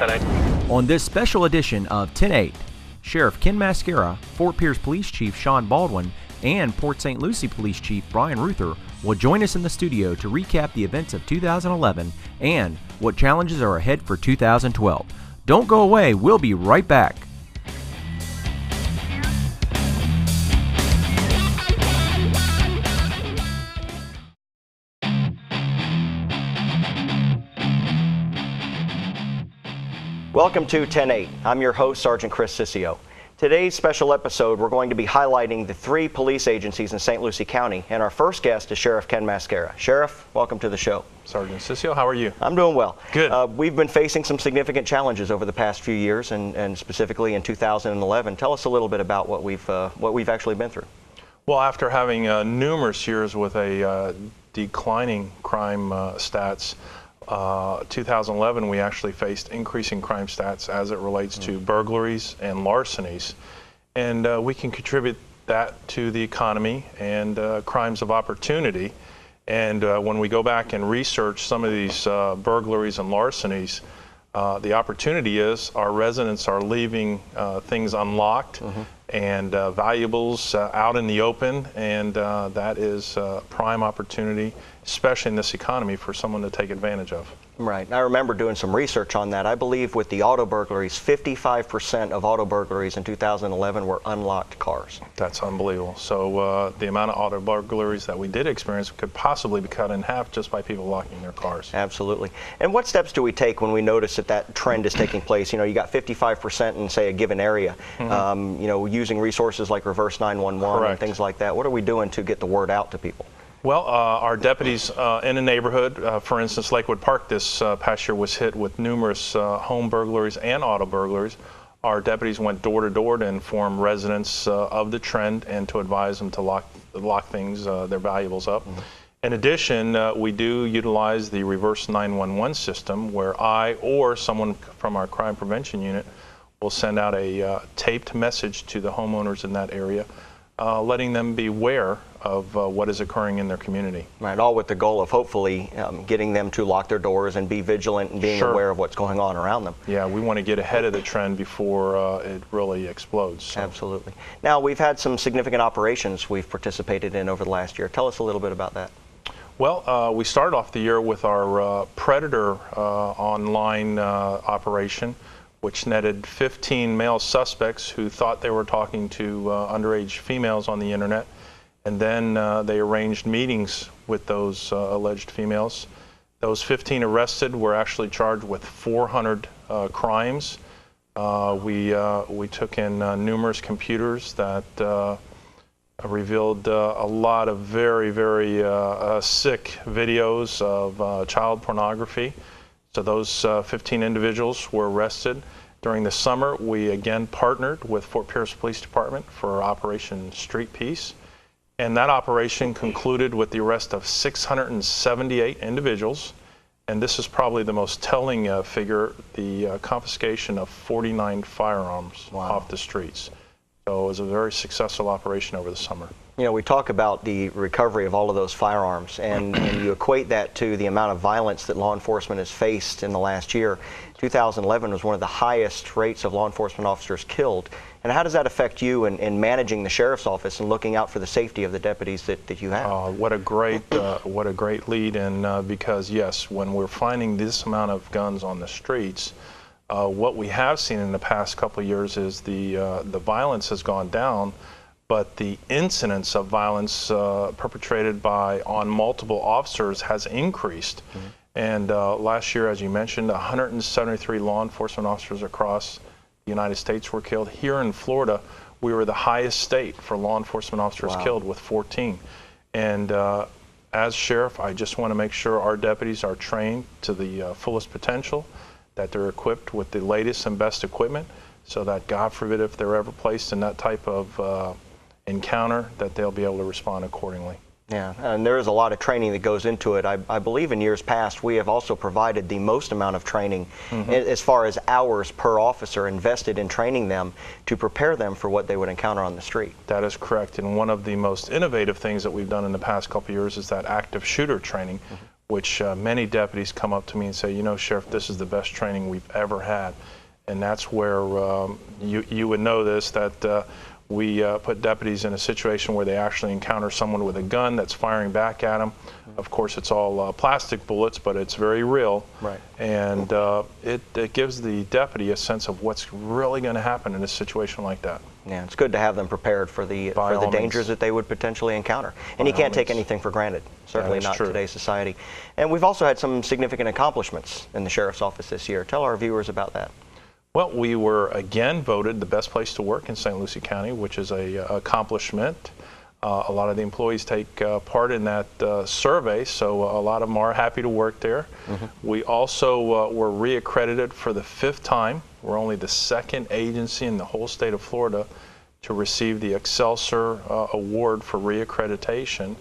10-8. On this special edition of 10-8, Sheriff Ken Mascara, Fort Pierce Police Chief Sean Baldwin, and Port St. Lucie Police Chief Brian Ruther will join us in the studio to recap the events of 2011 and what challenges are ahead for 2012. Don't go away, we'll be right back. Welcome to 10-8. I'm your host, Sergeant Chris Ciccio. Today's special episode, we're going to be highlighting the 3 police agencies in St. Lucie County, and our first guest is Sheriff Ken Mascara. Sheriff, welcome to the show. Sergeant Ciccio, how are you? I'm doing well. Good. We've been facing some significant challenges over the past few years, and specifically in 2011. Tell us a little bit about what we've actually been through. Well, after having numerous years with a declining crime stats, 2011 we actually faced increasing crime stats as it relates to burglaries and larcenies, and we can contribute that to the economy and crimes of opportunity. And when we go back and research some of these burglaries and larcenies, the opportunity is our residents are leaving things unlocked and valuables out in the open, and that is prime opportunity, especially in this economy, for someone to take advantage of. Right. I remember doing some research on that. I believe with the auto burglaries, 55% of auto burglaries in 2011 were unlocked cars. That's unbelievable. So the amount of auto burglaries that we did experience could possibly be cut in half just by people locking their cars. Absolutely. And what steps do we take when we notice that that trend is taking place? You know, you got 55% in, say, a given area. You know, using resources like reverse 911 and things like that. What are we doing to get the word out to people? Well, our deputies in a neighborhood, for instance, Lakewood Park this past year was hit with numerous home burglaries and auto burglaries. Our deputies went door to door to inform residents of the trend and to advise them to lock things, their valuables up. In addition, we do utilize the reverse 911 system, where I or someone from our crime prevention unit will send out a taped message to the homeowners in that area, letting them be aware of what is occurring in their community. Right, all with the goal of hopefully getting them to lock their doors and be vigilant and being aware of what's going on around them. Yeah, we want to get ahead of the trend before it really explodes. So. Absolutely. Now, we've had some significant operations we've participated in over the last year. Tell us a little bit about that. Well, we started off the year with our Predator online operation, which netted 15 male suspects who thought they were talking to underage females on the internet. And then they arranged meetings with those alleged females. Those 15 arrested were actually charged with 400 crimes. We took in numerous computers that revealed a lot of very, very sick videos of child pornography. So those 15 individuals were arrested. During the summer, we again partnered with Fort Pierce Police Department for Operation Street Peace. And that operation concluded with the arrest of 678 individuals. And this is probably the most telling figure, the confiscation of 49 firearms off the streets. So it was a very successful operation over the summer. You know, we talk about the recovery of all of those firearms, and you equate that to the amount of violence that law enforcement has faced in the last year. 2011 was one of the highest rates of law enforcement officers killed. And how does that affect you in managing the sheriff's office and looking out for the safety of the deputies that you have? What a great lead, and because yes, when we're finding this amount of guns on the streets, what we have seen in the past couple of years is the violence has gone down, but the incidence of violence perpetrated on multiple officers has increased. And last year, as you mentioned, 173 law enforcement officers across the United States were killed. Here in Florida, we were the highest state for law enforcement officers killed with 14. And as sheriff, I just want to make sure our deputies are trained to the fullest potential, that they're equipped with the latest and best equipment, so that, God forbid, if they're ever placed in that type of encounter, that they'll be able to respond accordingly. Yeah, and there is a lot of training that goes into it. I believe in years past we have also provided the most amount of training as far as hours per officer invested in training them to prepare them for what they would encounter on the street. That is correct, and one of the most innovative things that we've done in the past couple of years is that active shooter training, which many deputies come up to me and say, you know, Sheriff, this is the best training we've ever had. And that's where you would know this, that we put deputies in a situation where they actually encounter someone with a gun that's firing back at them. Of course, it's all plastic bullets, but it's very real. Right. And it gives the deputy a sense of what's really going to happen in a situation like that. Yeah, it's good to have them prepared for the dangers that they would potentially encounter. And you can't take anything for granted, certainly not in today's society. And we've also had some significant accomplishments in the Sheriff's Office this year. Tell our viewers about that. Well, we were again voted the best place to work in St. Lucie County, which is a accomplishment. A lot of the employees take part in that survey, so a lot of them are happy to work there. We also were reaccredited for the 5th time. We're only the 2nd agency in the whole state of Florida to receive the Excelsior Award for reaccreditation.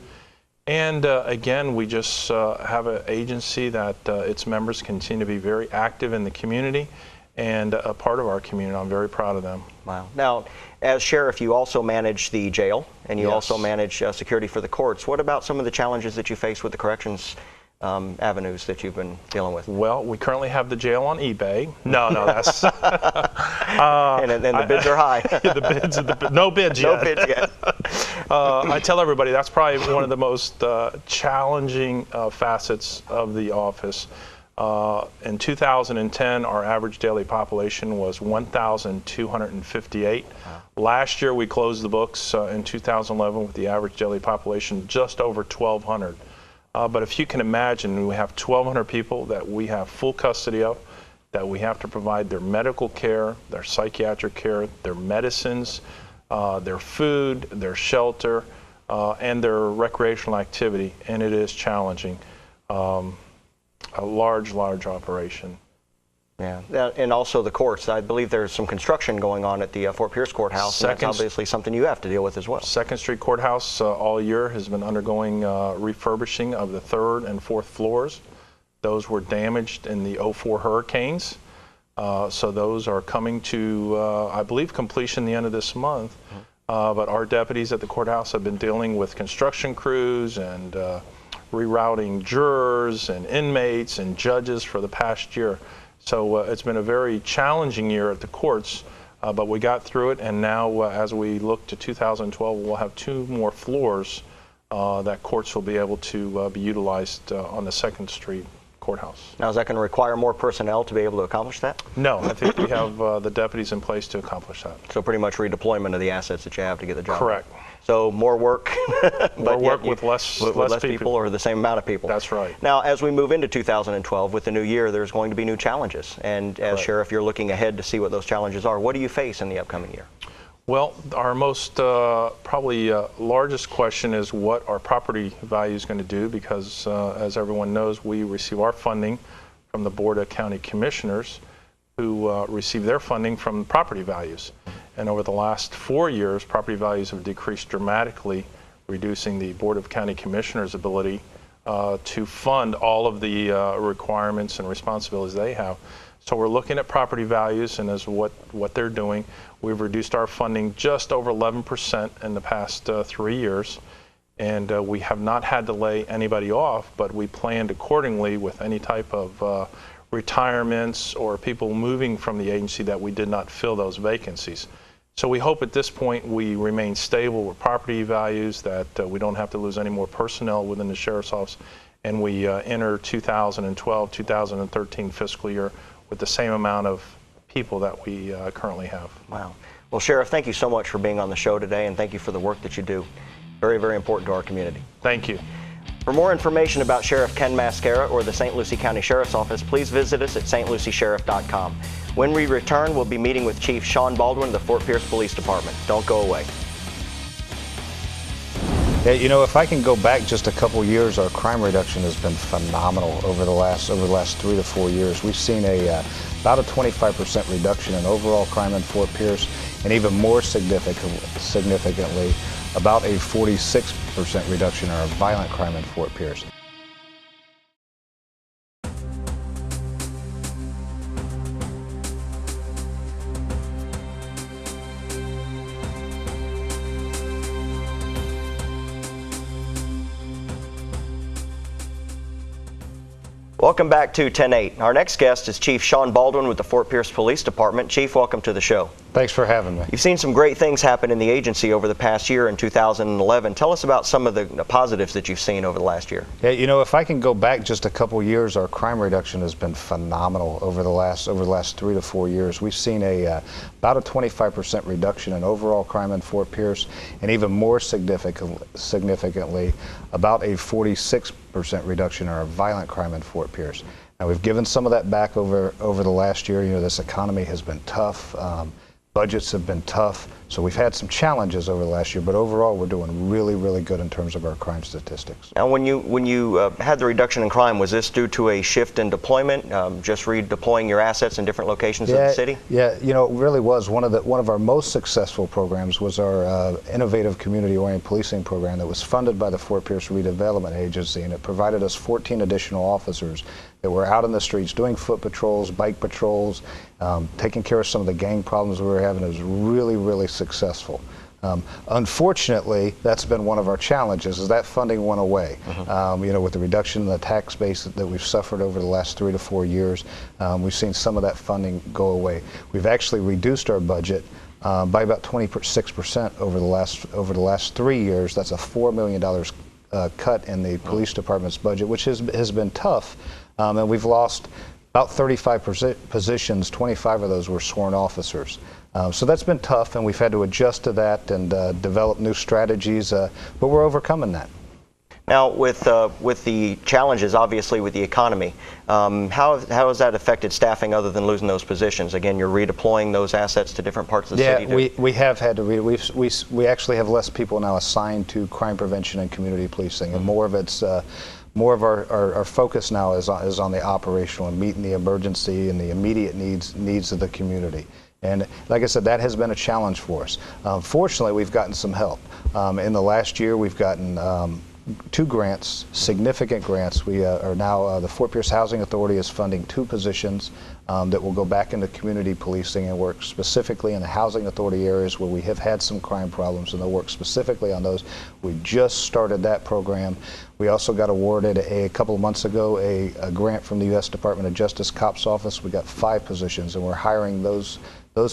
And again, we just have an agency that its members continue to be very active in the community and a part of our community. I'm very proud of them. Wow. Now, as sheriff, you also manage the jail, and you also manage security for the courts. What about some of the challenges that you face with the corrections avenues that you've been dealing with? Well, we currently have the jail on eBay. No, that's... and the bids are high. No bids yet. No bids yet. I tell everybody that's probably one of the most challenging facets of the office. In 2010, our average daily population was 1,258. Wow. Last year, we closed the books in 2011 with the average daily population just over 1,200. But if you can imagine, we have 1,200 people that we have full custody of, that we have to provide their medical care, their psychiatric care, their medicines, their food, their shelter, and their recreational activity, and it is challenging. A large operation. Yeah, and also the courts. I believe there's some construction going on at the Fort Pierce Courthouse, and that's obviously something you have to deal with as well. 2nd Street Courthouse all year has been undergoing refurbishing of the 3rd and 4th floors. Those were damaged in the 2004 hurricanes, so those are coming to, I believe, completion the end of this month. But our deputies at the courthouse have been dealing with construction crews and rerouting jurors and inmates and judges for the past year. So it's been a very challenging year at the courts, but we got through it, and now as we look to 2012, we'll have 2 more floors that courts will be able to be utilized on the 2nd Street Courthouse. Now, is that going to require more personnel to be able to accomplish that? No, I think we have the deputies in place to accomplish that. So pretty much redeployment of the assets that you have to get the job Correct. Done. So more work, more work with less people or the same amount of people. That's right. Now, as we move into 2012 with the new year, there's going to be new challenges. And as sheriff, you're looking ahead to see what those challenges are. What do you face in the upcoming year? Well, our most probably largest question is what our property value is going to do, because as everyone knows, we receive our funding from the Board of County Commissioners, who receive their funding from property values. And over the last 4 years, property values have decreased dramatically, reducing the Board of County Commissioners' ability to fund all of the requirements and responsibilities they have. So we're looking at property values, and as what they're doing, we've reduced our funding just over 11% in the past 3 years. And we have not had to lay anybody off, but we planned accordingly with any type of retirements or people moving from the agency that we did not fill those vacancies. So we hope at this point we remain stable with property values, that we don't have to lose any more personnel within the Sheriff's Office, and we enter 2012-2013 fiscal year with the same amount of people that we currently have. Wow. Well, Sheriff, thank you so much for being on the show today, and thank you for the work that you do. Very, very important to our community. Thank you. For more information about Sheriff Ken Mascara or the St. Lucie County Sheriff's Office, please visit us at stluciesheriff.com. When we return, we'll be meeting with Chief Sean Baldwin of the Fort Pierce Police Department. Don't go away. Yeah, you know, if I can go back just a couple years, our crime reduction has been phenomenal over the last 3 to 4 years. We've seen about a 25% reduction in overall crime in Fort Pierce, and even more significantly, about a 46% reduction in our violent crime in Fort Pierce. Welcome back to 10-8. Our next guest is Chief Sean Baldwin with the Fort Pierce Police Department. Chief, welcome to the show. Thanks for having me. You've seen some great things happen in the agency over the past year in 2011. Tell us about some of the positives that you've seen over the last year. Yeah, you know, if I can go back just a couple years, our crime reduction has been phenomenal over the last 3 to 4 years. We've seen about a 25% reduction in overall crime in Fort Pierce, and even more significantly, about a 46% reduction in our violent crime in Fort Pierce. Now, we've given some of that back over the last year. You know, this economy has been tough. Budgets have been tough, so we've had some challenges over the last year, but overall we're doing really, really good in terms of our crime statistics. Now, when you had the reduction in crime, was this due to a shift in deployment, just redeploying your assets in different locations of the city? Yeah, you know, it really was. One of our most successful programs was our innovative community-oriented policing program that was funded by the Fort Pierce Redevelopment Agency, and it provided us 14 additional officers that were out in the streets doing foot patrols, bike patrols, taking care of some of the gang problems we were having. It was really, really successful. Unfortunately, that's been one of our challenges, is that funding went away. You know, with the reduction in the tax base that we've suffered over the last 3 to 4 years, we've seen some of that funding go away. We've actually reduced our budget by about 26% over the last 3 years. That's a $4 million cut in the police department's budget, which has been tough. And we've lost about 35 positions. 25 of those were sworn officers. So that's been tough, and we've had to adjust to that and develop new strategies, but we're overcoming that. Now, with the challenges, obviously, with the economy, how has that affected staffing other than losing those positions? Again, you're redeploying those assets to different parts of the city? Yeah, we have had to we actually have less people now assigned to crime prevention and community policing, and more of our focus now is on the operational and meeting the emergency and the immediate needs of the community. And like I said, that has been a challenge for us. Fortunately, we've gotten some help. In the last year, we've gotten 2 grants, significant grants. We are now, the Fort Pierce Housing Authority is funding 2 positions that will go back into community policing and work specifically in the housing authority areas where we have had some crime problems, and they'll work specifically on those. We just started that program. We also got awarded a couple of months ago a grant from the U.S. Department of Justice COPS office. We got 5 positions, and we're hiring those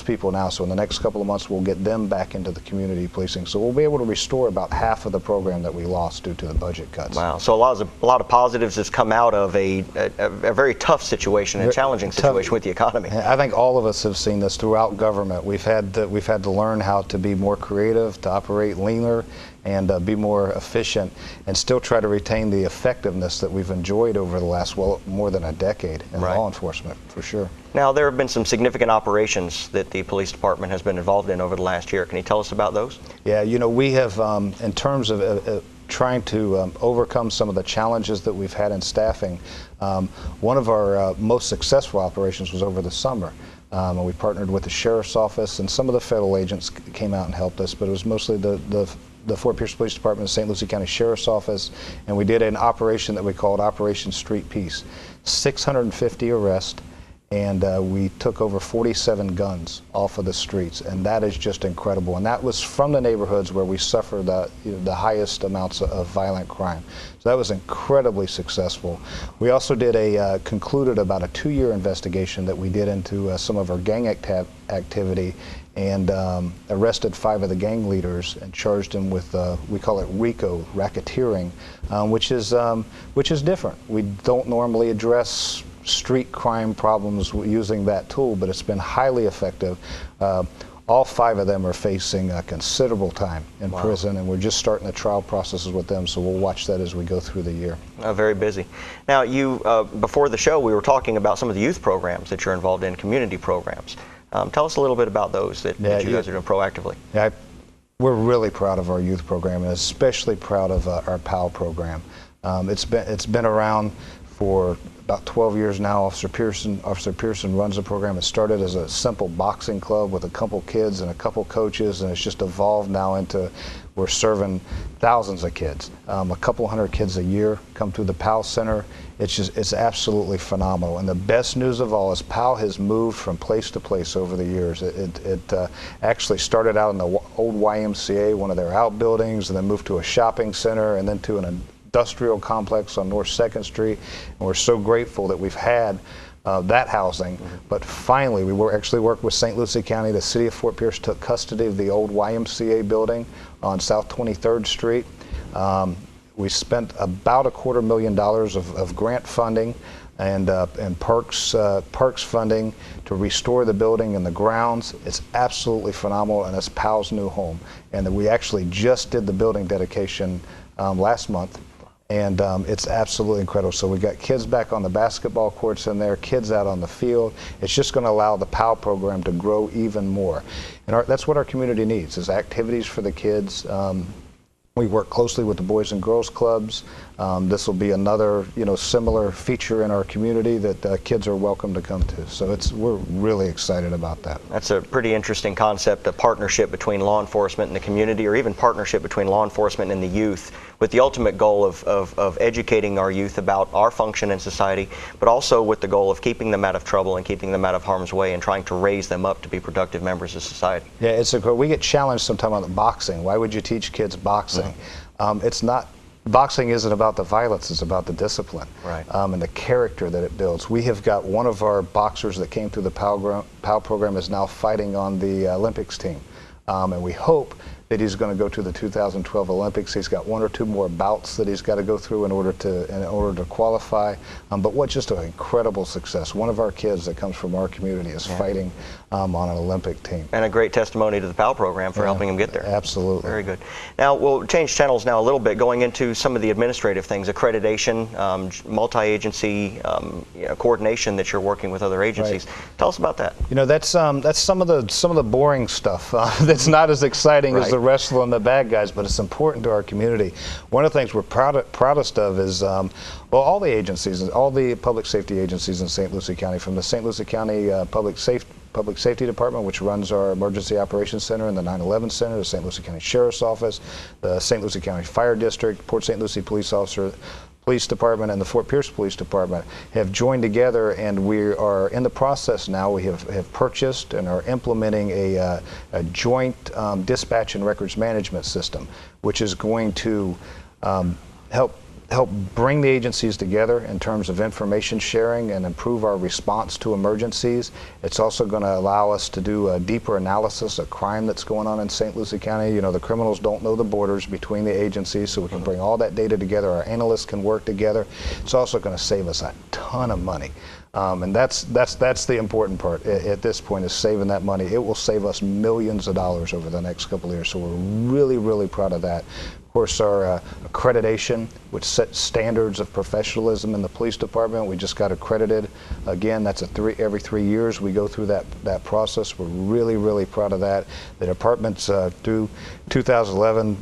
people now. So in the next couple of months, we'll get them back into the community policing. So we'll be able to restore about half of the program that we lost due to the budget cuts. Wow. So a lot of positives has come out of a very tough situation, a challenging situation with the economy. I think all of us have seen this throughout government. We've had to learn how to be more creative, to operate leaner, and be more efficient, and still try to retain the effectiveness that we've enjoyed over the last, more than a decade in law enforcement, for sure. Now, there have been some significant operations that the police department has been involved in over the last year. Can you tell us about those? Yeah, you know, we have, in terms of trying to overcome some of the challenges that we've had in staffing, one of our most successful operations was over the summer. And we partnered with the Sheriff's Office, and some of the federal agents came out and helped us, but it was mostly the Fort Pierce Police Department, the St. Lucie County Sheriff's Office, and we did an operation that we called Operation Street Peace. 650 arrests, and we took over 47 guns off of the streets, and that is just incredible. And that was from the neighborhoods where we suffer the highest amounts of violent crime. So that was incredibly successful. We also did concluded about a 2-year investigation that we did into some of our gang activity, and arrested 5 of the gang leaders and charged them with, we call it RICO, racketeering, which is different. We don't normally address street crime problems using that tool, but it's been highly effective. All 5 of them are facing considerable time in prison, and we're just starting the trial processes with them, so we'll watch that as we go through the year. Very busy. Now, you before the show, we were talking about some of the youth programs that you're involved in, community programs. Tell us a little bit about those that you guys are doing proactively. Yeah, we're really proud of our youth program, and especially proud of our PAL program. It's been around for about 12 years now. Officer Pearson runs the program. It started as a simple boxing club with a couple kids and a couple coaches, and it's just evolved now into we're serving thousands of kids. A couple hundred kids a year come through the PAL Center. It's absolutely phenomenal. And the best news of all is PAL has moved from place to place over the years. It actually started out in the old YMCA, one of their outbuildings, and then moved to a shopping center, and then to industrial complex on North 2nd Street, and we're so grateful that we've had that housing. But finally, we actually worked with St. Lucie County. The city of Fort Pierce took custody of the old YMCA building on South 23rd Street. We spent about $250,000 of grant funding and parks funding to restore the building and the grounds. It's absolutely phenomenal, and it's Powell's new home. And we actually just did the building dedication last month. And it's absolutely incredible. So we got kids back on the basketball courts in there, kids out on the field. It's just going to allow the POW program to grow even more. And that's what our community needs, is activities for the kids. We work closely with the Boys and Girls Clubs. This will be another, similar feature in our community that kids are welcome to come to. So we're really excited about that. That's a pretty interesting concept, a partnership between law enforcement and the community, or even partnership between law enforcement and the youth, with the ultimate goal of educating our youth about our function in society, but also with the goal of keeping them out of trouble and keeping them out of harm's way and trying to raise them up to be productive members of society. Yeah, we get challenged sometimes on the boxing. Why would you teach kids boxing? It's not. Boxing isn't about the violence, it's about the discipline, right. And the character that it builds. We have got one of our boxers that came through the POW program is now fighting on the Olympics team. And we hope that he's going to go to the 2012 Olympics. He's got 1 or 2 more bouts that he's got to go through in order to qualify. But what just an incredible success. One of our kids that comes from our community is fighting on an Olympic team. And a great testimony to the POW program for helping him get there. Absolutely. Very good. Now we'll change channels now a little bit, going into some of the administrative things, accreditation, multi-agency coordination that you're working with other agencies. Right. Tell us about that. That's some of the boring stuff that's not as exciting as the wrestling and the bad guys, but it's important to our community. One of the things we're proudest of is all the agencies, all the public safety agencies in St. Lucie County, from the St. Lucie County Public Safety Department, which runs our Emergency Operations Center and the 9/11 Center, the St. Lucie County Sheriff's Office, the St. Lucie County Fire District, Port St. Lucie Police Department, and the Fort Pierce Police Department have joined together, and we are in the process now. We have purchased and are implementing a joint dispatch and records management system, which is going to help bring the agencies together in terms of information sharing and improve our response to emergencies. It's also going to allow us to do a deeper analysis of crime that's going on in St. Lucie County. The criminals don't know the borders between the agencies, so we can bring all that data together. Our analysts can work together. It's also going to save us a ton of money. And that's the important part at this point, is saving that money. It will save us millions of dollars over the next couple of years, so we're really, really proud of that. Of course, our accreditation, which sets standards of professionalism in the police department. We just got accredited. Again, that's every 3 years we go through that process. We're really, really proud of that. The department's through 2011,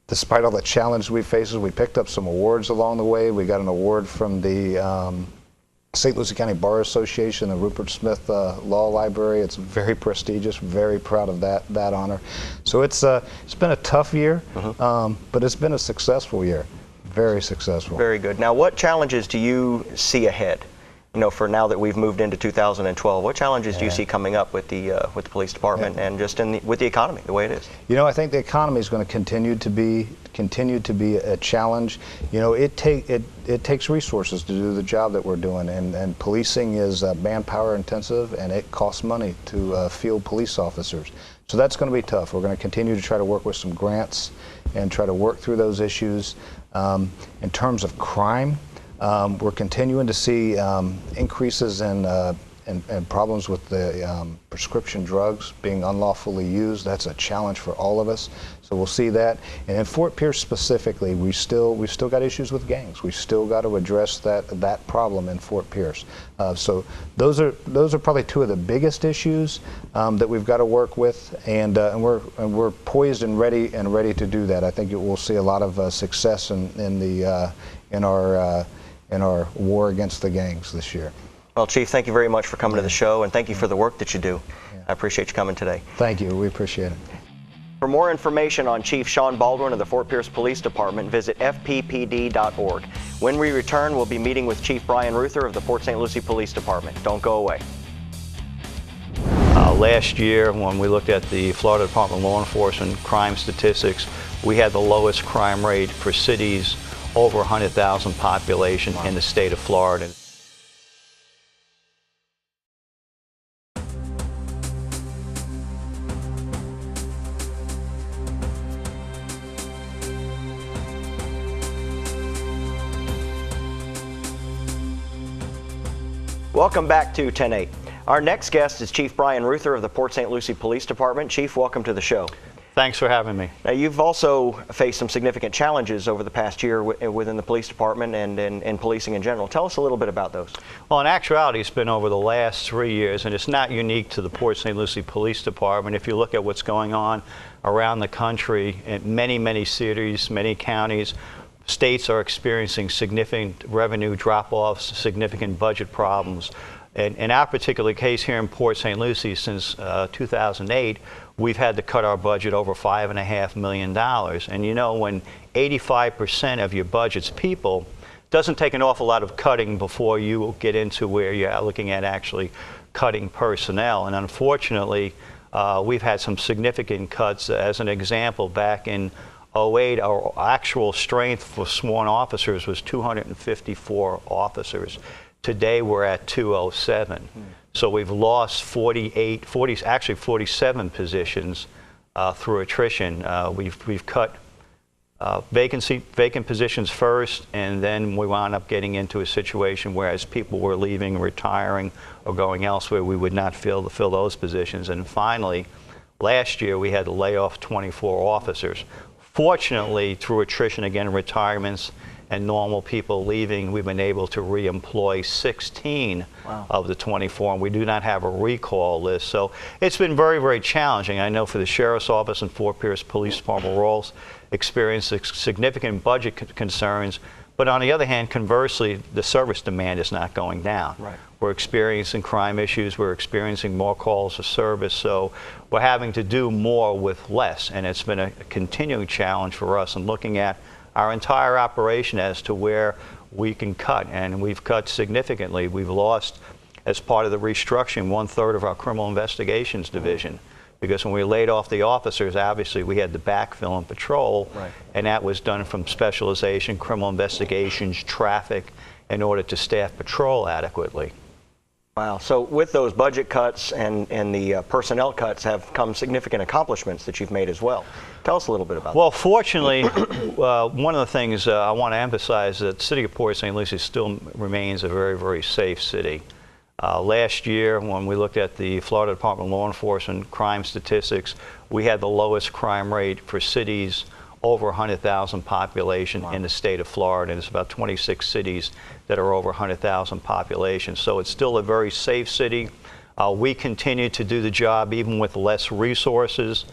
despite all the challenges we faced, we picked up some awards along the way. We got an award from the St. Lucie County Bar Association, the Rupert Smith Law Library. It's very prestigious. Very proud of that honor. So it's been a tough year, but it's been a successful year. Very successful. Very good. Now, what challenges do you see ahead? For now that we've moved into 2012, what challenges do you see coming up with the police department and just with the economy the way it is? I think the economy is going to continue to be a challenge. It takes resources to do the job that we're doing, and policing is manpower intensive, and it costs money to field police officers. So that's going to be tough. We're going to continue to try to work with some grants and try to work through those issues. In terms of crime, we're continuing to see increases in problems with the prescription drugs being unlawfully used. That's a challenge for all of us. So we'll see that. And in Fort Pierce specifically, we've still got issues with gangs. We've still got to address that problem in Fort Pierce. So those are probably 2 of the biggest issues that we've got to work with, and we're poised and ready to do that. I think we'll see a lot of success in our war against the gangs this year. Well, Chief, thank you very much for coming to the show, and thank you for the work that you do. I appreciate you coming today. Thank you. We appreciate it. For more information on Chief Sean Baldwin of the Fort Pierce Police Department, visit fppd.org. When we return, we'll be meeting with Chief Brian Ruther of the Port St. Lucie Police Department. Don't go away. Last year, when we looked at the Florida Department of Law Enforcement crime statistics, we had the lowest crime rate for cities over 100,000 population in the state of Florida. Welcome back to 10-8. Our next guest is Chief Brian Ruther of the Port St. Lucie Police Department. Chief, welcome to the show. Thanks for having me. Now, you've also faced some significant challenges over the past year within the police department and in policing in general. Tell us a little bit about those. Well, in actuality, it's been over the last 3 years, and it's not unique to the Port St. Lucie Police Department. If you look at what's going on around the country, in many cities, many counties, states are experiencing significant revenue drop-offs, significant budget problems. And in our particular case here in Port St. Lucie, since 2008, we've had to cut our budget over $5.5 million. And you know, when 85% of your budget's people, doesn't take an awful lot of cutting before you get into where you're looking at actually cutting personnel. And unfortunately, we've had some significant cuts. As an example, back in 2008, our actual strength for sworn officers was 254 officers. Today we're at 207. So we've lost 47 positions through attrition. We've cut vacant positions first, and then we wound up getting into a situation where as people were leaving, retiring, or going elsewhere, we would not fill those positions. And finally, last year we had to lay off 24 officers. Fortunately, through attrition, again, retirements, and normal people leaving, we've been able to re-employ 16 of the 24, and we do not have a recall list. So it's been very challenging. I know for the Sheriff's Office and Fort Pierce Police Department, we're all experiencing significant budget concerns, but on the other hand, conversely, the service demand is not going down. Right. We're experiencing crime issues, we're experiencing more calls for service, so we're having to do more with less, and it's been a continuing challenge for us in looking at our entire operation as to where we can cut, and we've cut significantly. We've lost, as part of the restructuring, 1/3 of our criminal investigations division, because when we laid off the officers, obviously we had to backfill and patrol, and that was done from specialization, criminal investigations, traffic, in order to staff patrol adequately. Wow. So with those budget cuts and the personnel cuts have come significant accomplishments that you've made as well. Tell us a little bit about that. Well, fortunately, one of the things I want to emphasize is that the city of Port St. Lucie still remains a very safe city. Last year, when we looked at the Florida Department of Law Enforcement crime statistics, we had the lowest crime rate for cities over 100,000 population in the state of Florida, and it's about 26 cities that are over 100,000 population. So it's still a very safe city. We continue to do the job even with less resources.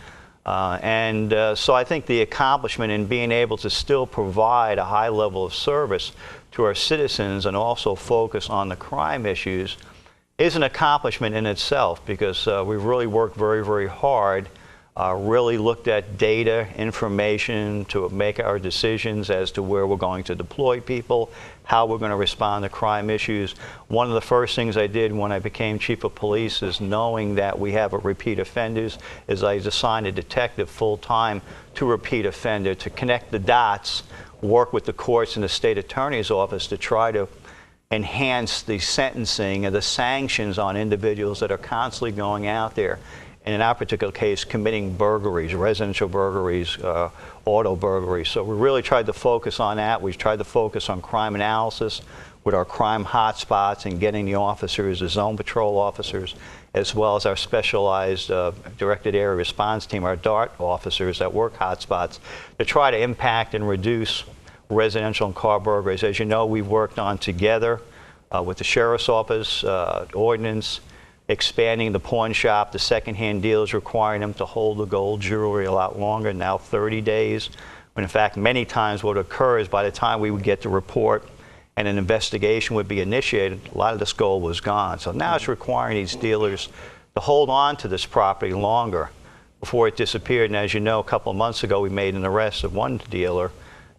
So I think the accomplishment in being able to still provide a high level of service to our citizens and also focus on the crime issues is an accomplishment in itself, because we've really worked very hard, really looked at data, information to make our decisions as to where we're going to deploy people, how we're going to respond to crime issues. One of the first things I did when I became chief of police is, knowing that we have repeat offenders, is I assigned a detective full-time to repeat offender to connect the dots, work with the courts and the state attorney's office to try to enhance the sentencing and the sanctions on individuals that are constantly going out there, and in our particular case, committing burglaries, residential burglaries, auto burglaries. So we really tried to focus on that. We've tried to focus on crime analysis with our crime hotspots and getting the officers, the zone patrol officers, as well as our specialized directed area response team, our DART officers that work hotspots, to try to impact and reduce residential and car burglaries. As you know, we've worked on together with the Sheriff's Office, ordinance, expanding the pawn shop, the secondhand dealers, requiring them to hold the gold jewelry a lot longer, now 30 days. When in fact, many times what occurs, by the time we would get the report and an investigation would be initiated, a lot of this gold was gone. So now it's requiring these dealers to hold on to this property longer before it disappeared. And as you know, a couple of months ago, we made an arrest of one dealer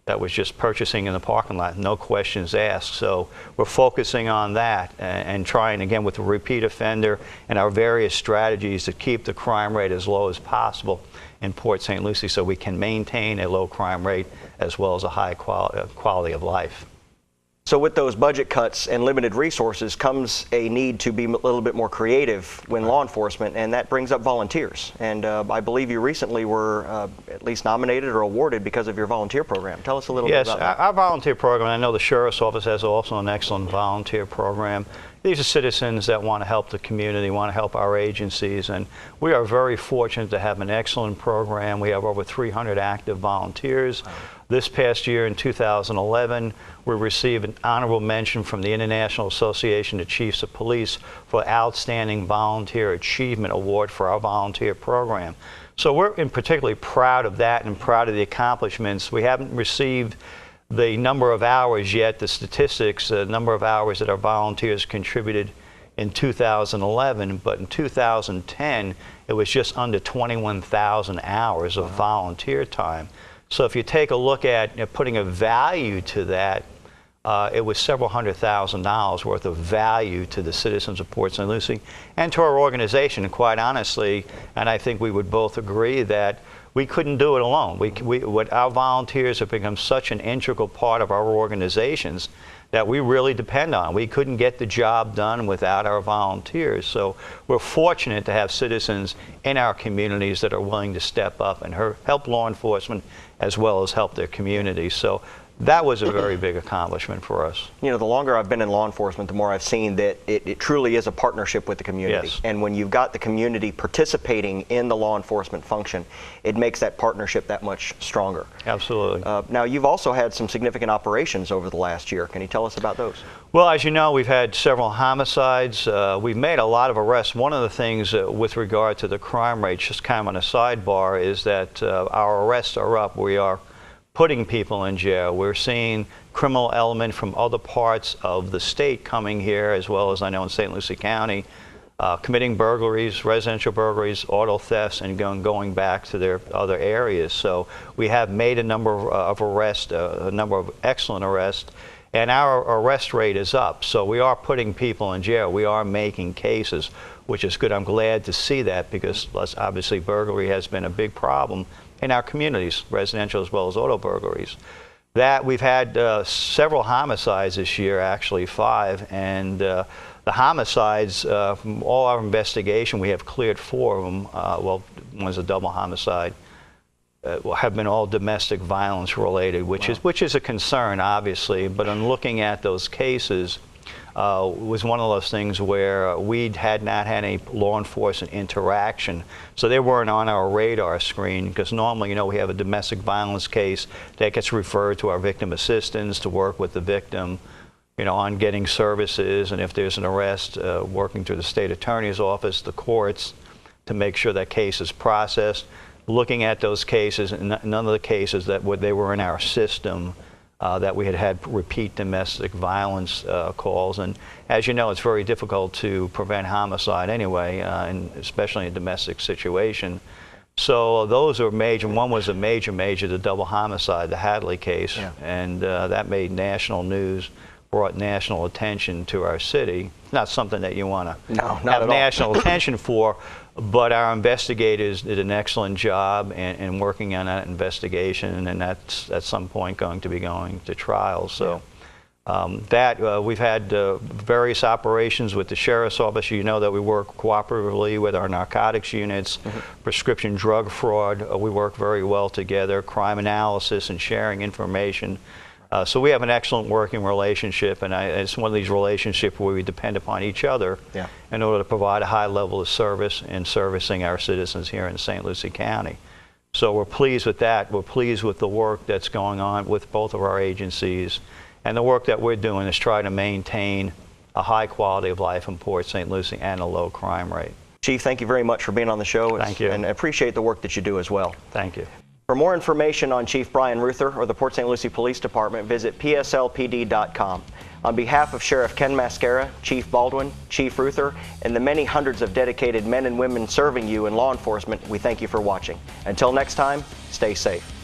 that was just purchasing in the parking lot, no questions asked. So we're focusing on that and trying, again, with the repeat offender and our various strategies to keep the crime rate as low as possible. in Port St. Lucie so we can maintain a low crime rate as well as a high quality of life. So with those budget cuts and limited resources comes a need to be a little bit more creative when law enforcement, and that brings up volunteers. And I believe you recently were at least nominated or awarded because of your volunteer program. Tell us a little bit about that. Yes, our volunteer program, I know the Sheriff's Office has also an excellent volunteer program. These are citizens that want to help the community, want to help our agencies, and we are very fortunate to have an excellent program. We have over 300 active volunteers. This past year in 2011, we received an honorable mention from the International Association of Chiefs of Police for Outstanding Volunteer Achievement Award for our volunteer program. So we're particularly proud of that and proud of the accomplishments. We haven't received the number of hours yet, the statistics, the number of hours that our volunteers contributed in 2011, but in 2010, it was just under 21,000 hours of volunteer time. So if you take a look at putting a value to that, it was several $100,000 worth of value to the citizens of Port St. Lucie and to our organization. And quite honestly, and I think we would both agree that we couldn't do it alone. Our volunteers have become such an integral part of our organizations that we really depend on. We couldn't get the job done without our volunteers. So we're fortunate to have citizens in our communities that are willing to step up and help law enforcement as well as help their communities. So that was a very big accomplishment for us. You know, the longer I've been in law enforcement, the more I've seen that it truly is a partnership with the community. Yes. And when you've got the community participating in the law enforcement function, it makes that partnership that much stronger. Absolutely. Now, you've also had some significant operations over the last year. Can you tell us about those? Well, as you know, we've had several homicides. We've made a lot of arrests. One of the things with regard to the crime rate, just kind of on a sidebar, is that our arrests are up. We are putting people in jail. We're seeing criminal element from other parts of the state coming here, as well as I know in St. Lucie County, committing burglaries, residential burglaries, auto thefts, and going back to their other areas. So we have made a number of arrests, a number of excellent arrests, and our arrest rate is up. So we are putting people in jail. We are making cases, which is good. I'm glad to see that because obviously burglary has been a big problem in our communities, residential as well as auto burglaries. That we've had several homicides this year, actually 5, and the homicides, from all our investigation, we have cleared 4 of them. Well, one's a double homicide. Have been all domestic violence related, which is a concern, obviously. But in looking at those cases, was one of those things where we had not had any law enforcement interaction, so they weren't on our radar screen. Because normally, you know, we have a domestic violence case that gets referred to our victim assistants to work with the victim, you know, on getting services, and if there's an arrest, working through the state attorney's office, the courts, to make sure that case is processed. Looking at those cases, none of the cases that they were in our system. That we had repeat domestic violence calls, and as you know, it's very difficult to prevent homicide anyway, and especially in a domestic situation. So those are major. One was a major, the double homicide, the Hadley case, and that made national news, brought national attention to our city. Not something that you want to have national attention for, but our investigators did an excellent job in working on that investigation, and that's at some point going to be going to trial. So we've had various operations with the Sheriff's Office. You know that we work cooperatively with our narcotics units, prescription drug fraud. We work very well together, crime analysis and sharing information. So we have an excellent working relationship, and it's one of these relationships where we depend upon each other in order to provide a high level of service in servicing our citizens here in St. Lucie County. So we're pleased with that. We're pleased with the work that's going on with both of our agencies, and the work that we're doing is trying to maintain a high quality of life in Port St. Lucie and a low crime rate. Chief, thank you very much for being on the show. Thank you. And I appreciate the work that you do as well. Thank you. For more information on Chief Brian Ruther or the Port St. Lucie Police Department, visit pslpd.com. On behalf of Sheriff Ken Mascara, Chief Baldwin, Chief Ruther, and the many hundreds of dedicated men and women serving you in law enforcement, we thank you for watching. Until next time, stay safe.